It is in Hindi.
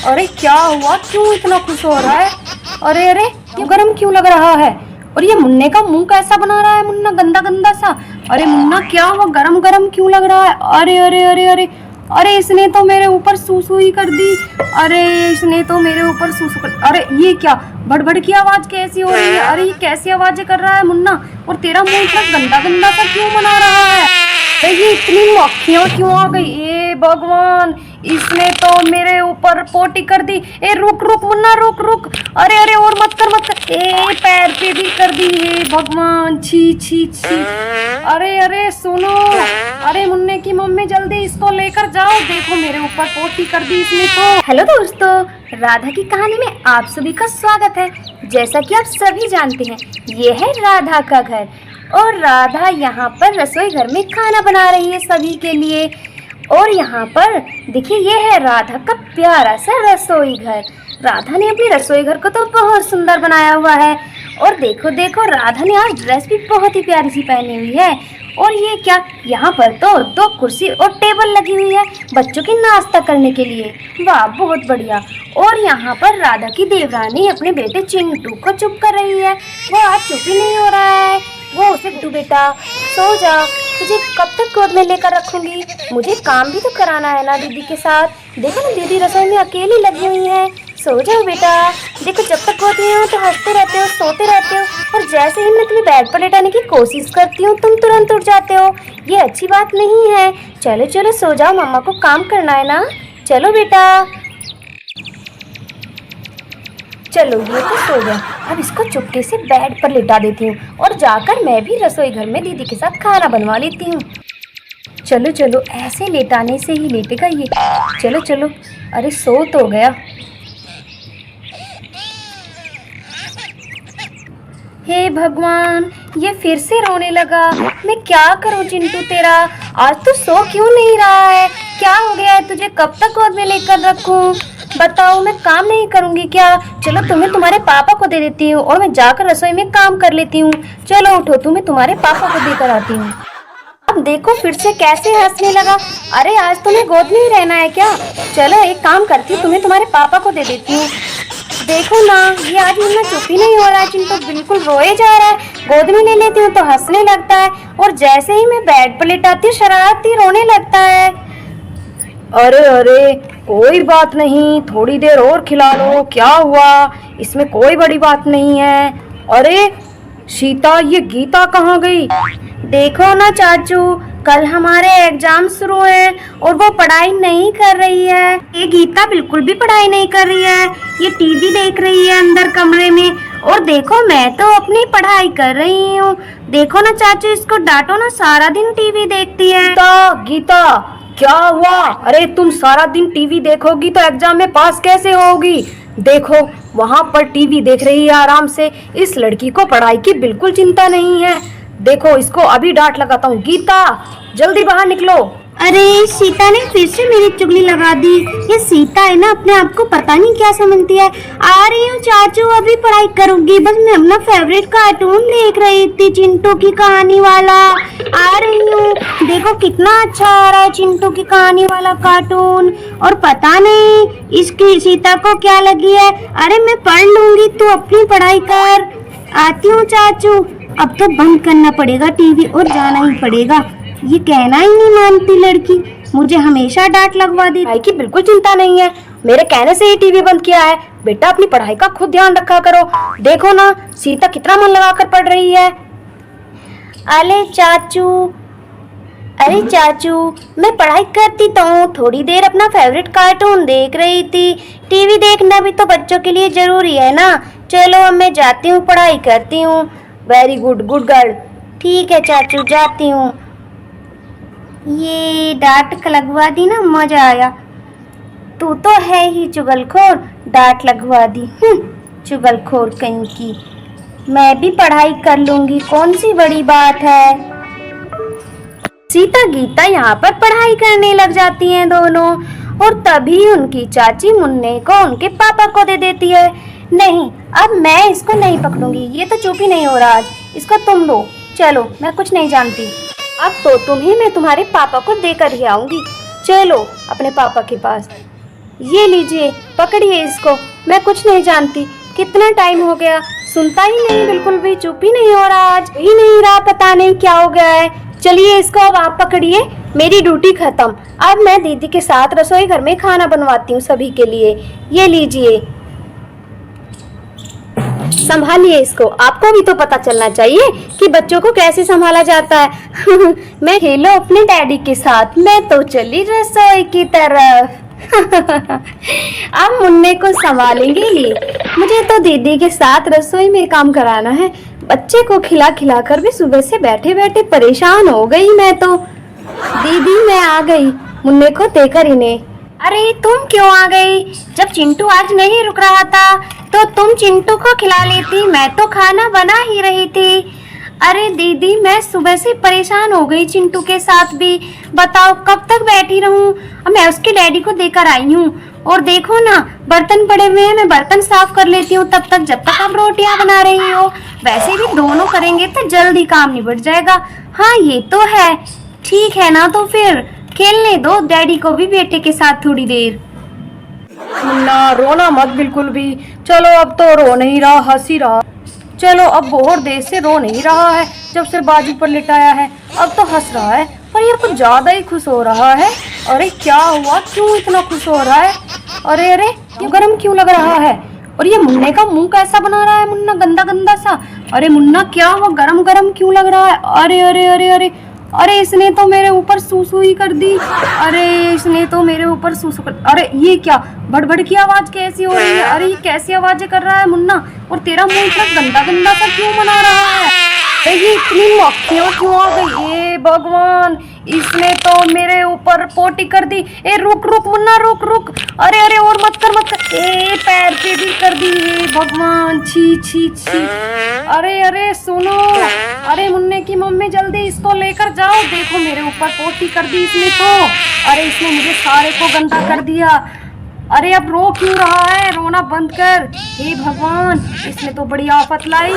अरे क्या हुआ, क्यों इतना खुश हो रहा है? अरे अरे, ये गर्म क्यों लग रहा है? और ये मुन्ने का मुंह कैसा बना रहा है मुन्ना, गंदा गंदा सा। अरे मुन्ना क्या हुआ, गरम गरम क्यों लग रहा है? अरे अरे अरे अरे, अरे इसने तो मेरे ऊपर सूसू ही कर दी। अरे इसने तो मेरे ऊपर सूसू कर। अरे ये क्या भड़बड़ की आवाज कैसी हो रही है? अरे ये कैसी आवाजें कर रहा है मुन्ना? और तेरा मुंह इतना गंदा गंदा सा क्यों बना रहा है? अरे ये इतनी मक्खियाँ क्यों आ गई? ए भगवान, इसने तो मेरे ऊपर पोटी कर दी। ए रुक रुक मुन्ना, रुक रुक। अरे अरे और मत कर मत कर। ए पैर पे भी कर दी। हे भगवान, छी छी छी। अरे अरे सुनो, अरे मुन्ने की मम्मी जल्दी इसको लेकर जाओ, देखो मेरे ऊपर पोटी कर दी इसने तो। हेलो दोस्तों, राधा की कहानी में आप सभी का स्वागत है। जैसा कि आप सभी जानते हैं, ये है राधा का घर और राधा यहाँ पर रसोई घर में खाना बना रही है सभी के लिए। और यहाँ पर देखिए, ये है राधा का प्यारा सा रसोई घर। राधा ने अपनी रसोई घर को तो बहुत सुंदर बनाया हुआ है। और देखो देखो, राधा ने आज ड्रेस भी बहुत ही प्यारी सी पहनी हुई है। और ये क्या, यहाँ पर तो 2 कुर्सी और टेबल लगी हुई है बच्चों के नाश्ता करने के लिए। वाह, बहुत बढ़िया। और यहाँ पर राधा की देवरानी अपने बेटे चिंटू को चुप कर रही है। वो आज चुप ही नहीं हो रहा है। वो उसे, टू बेटा सो जा, तुझे कब तक गोद में लेकर रखूंगी, मुझे काम भी तो कराना है ना दीदी के साथ। देखो ना, दीदी रसोई में अकेली लगी हुई है। सो जाओ बेटा। देखो, जब तक गोद में हो तो हंसते रहते हो, सोते रहते हो, और जैसे ही मैं तुम्हें बेड पर लेटाने की कोशिश करती हूँ तुम तुरंत उठ जाते हो। ये अच्छी बात नहीं है। चलो चलो सो जाओ, मम्मा को काम करना है ना। चलो बेटा। चलो, ये तो सो गया। अब इसको चुपके से बेड पर लिटा देती हूँ और जाकर मैं भी रसोई घर में दीदी के साथ खाना बनवा लेती हूँ। चलो चलो, ऐसे लेटाने से ही लेटेगा ये। चलो चलो। अरे सो तो गया। हे भगवान, ये फिर से रोने लगा। मैं क्या करूं चिंटू तेरा, आज तो सो क्यों नहीं रहा है? क्या हो गया है तुझे? कब तक गोद में लेकर रखूं? बताओ, मैं काम नहीं करूंगी क्या? चलो, तुम्हें तुम्हारे पापा को दे देती हूँ और मैं जाकर रसोई में काम कर लेती हूँ। चलो उठो, तुम्हें तुम्हारे पापा को देकर आती हूँ। अब देखो फिर से कैसे हंसने लगा। अरे आज तुम्हें गोद में ही रहना है क्या? चलो एक काम करती हूँ, तुम्हें तुम्हारे पापा को दे देती हूँ। देखो ना, ये आज मुन्ना चुप ही नहीं हो रहा है। चिंटू बिल्कुल रोए जा रहा है। गोद में ले लेती हूँ तो हंसने लगता है, और जैसे ही मैं बेड पर लेटाती हूँ शरारती रोने लगता है। अरे अरे, कोई बात नहीं, थोड़ी देर और खिला लो, क्या हुआ, इसमें कोई बड़ी बात नहीं है। अरे सीता, ये गीता कहाँ गई? देखो ना चाचू, कल हमारे एग्जाम शुरू हैं और वो पढ़ाई नहीं कर रही है। ये गीता बिल्कुल भी पढ़ाई नहीं कर रही है, ये टीवी देख रही है अंदर कमरे में। और देखो, मैं तो अपनी पढ़ाई कर रही हूँ। देखो ना चाचू, इसको डांटो ना, सारा दिन टीवी देखती है। गीता, गीता क्या हुआ? अरे तुम सारा दिन टीवी देखोगी तो एग्जाम में पास कैसे होगी? देखो, वहाँ पर टीवी देख रही है आराम से। इस लड़की को पढ़ाई की बिल्कुल चिंता नहीं है। देखो, इसको अभी डांट लगाता हूँ। गीता, जल्दी बाहर निकलो। अरे सीता ने फिर से मेरी चुगली लगा दी। ये सीता है ना, अपने आप को पता नहीं क्या समझती है। आ रही हूँ चाचू, अभी पढ़ाई करूंगी। बस मैं अपना फेवरेट कार्टून देख रही थी, चिंटू की कहानी वाला। आ रही हूँ। देखो कितना अच्छा आ रहा है चिंटू की कहानी वाला कार्टून। और पता नहीं इसकी सीता को क्या लगी है। अरे मैं पढ़ लूंगी, तू अपनी पढ़ाई कर। आती हूँ चाचू। अब तो बंद करना पड़ेगा टीवी और जाना ही पड़ेगा। ये कहना ही नहीं मानती लड़की, मुझे हमेशा डांट लगवा दी। पढ़ाई की बिल्कुल चिंता नहीं है, मेरे कहने से ही टीवी बंद किया है। बेटा, अपनी पढ़ाई का खुद ध्यान रखा करो। देखो ना, सीता कितना मन लगाकर पढ़ रही है। अरे चाचू, मैं पढ़ाई करती तो हूँ, थोड़ी देर अपना फेवरेट कार्टून देख रही थी। टीवी देखना भी तो बच्चों के लिए जरूरी है ना। चलो अब मैं जाती हूँ, पढ़ाई करती हूँ। Very good, good girl. ठीक है चाचू, जाती हूँ। ये डांट लगवा दी ना, मजा आया। तू तो है ही चुगलखोर, डांट लगवा दी। चुगलखोर कहीं की। मैं भी पढ़ाई कर लूंगी, कौन सी बड़ी बात है। सीता गीता यहाँ पर पढ़ाई करने लग जाती हैं दोनों, और तभी उनकी चाची मुन्ने को उनके पापा को दे देती है। नहीं, अब मैं इसको नहीं पकड़ूंगी, ये तो चुप ही नहीं हो रहा आज। इसको तुम दो। चलो, मैं कुछ नहीं जानती। अब तो तुम्हें मैं तुम्हारे पापा को देकर ही आऊंगी। चलो अपने पापा के पास। ये लीजिए, पकड़िए इसको। मैं कुछ नहीं जानती, कितना टाइम हो गया, सुनता ही नहीं, बिल्कुल भी चुप ही नहीं हो रहा, आज ही नहीं रहा, पता नहीं क्या हो गया है। चलिए इसको अब आप पकड़िए, मेरी ड्यूटी खत्म। अब मैं दीदी के साथ रसोई घर में खाना बनवाती हूँ सभी के लिए। ये लीजिए, संभालिए इसको। आपको भी तो पता चलना चाहिए कि बच्चों को कैसे संभाला जाता है। मैं खेलो अपने डैडी के साथ, मैं तो चली रसोई की तरफ। अब मुन्ने को संभालेंगे ये। मुझे तो दीदी के साथ रसोई में काम कराना है। बच्चे को खिला खिला कर भी सुबह से बैठे बैठे परेशान हो गई मैं तो। दीदी मैं आ गई, मुन्ने को देकर इन्हें। अरे तुम क्यों आ गई? जब चिंटू आज नहीं रुक रहा था तो तुम चिंटू को खिला लेती, मैं तो खाना बना ही रही थी। अरे दीदी मैं सुबह से परेशान हो गई चिंटू के साथ भी, बताओ कब तक बैठी रहूं? अब मैं उसके डैडी को देकर आई हूँ। और देखो ना, बर्तन पड़े हुए हैं, मैं बर्तन साफ कर लेती हूँ तब तक, जब तक आप रोटियां बना रही हो। वैसे भी दोनों करेंगे तो जल्दी काम निबट जाएगा। हाँ ये तो है, ठीक है ना, तो फिर खेलने दो डैडी को भी बेटे के साथ थोड़ी देर। मुन्ना रोना मत बिल्कुल भी। चलो अब तो रो नहीं रहा, हंस ही रहा। चलो अब बहुत देर से रो नहीं रहा है, जब से बाजू पर लिटाया है अब तो हंस रहा है, पर ये कुछ ज्यादा ही खुश हो रहा है। अरे क्या हुआ, क्यों इतना खुश हो रहा है? अरे अरे ये गरम क्यों लग रहा है? और ये मुन्ने का मुंह कैसा बना रहा है मुन्ना, गंदा गंदा सा। अरे मुन्ना क्या हुआ, गरम गरम क्यों लग रहा है? अरे अरे अरे अरे अरे इसने तो मेरे ऊपर सूसू ही कर दी। अरे इसने तो मेरे ऊपर सूसू कर। अरे ये क्या बड़बड़ की आवाज कैसी हो रही है? अरे ये कैसी आवाजें कर रहा है मुन्ना? और तेरा मुंह इतना गंदा गंदा सा क्यों बना रहा है? अरे ये इतनी मक्खियाँ क्यों आ गई? ए भगवान, इसने तो मेरे ऊपर पोटी कर दी। ए रुक रुक मुन्ना, रुक रुक। अरे अरे और मत कर मत कर। ए पैर पे भी कर दी। ए भगवान, छी छी छी। अरे अरे सुनो, अरे मुन्ने की मम्मी जल्दी इसको लेकर जाओ, देखो मेरे ऊपर पोटी कर दी इसने तो। अरे इसने मुझे सारे को गंदा कर दिया। अरे अब रो क्यों रहा है? रोना बंद कर। हे भगवान, इसने तो बड़ी आफत लाई।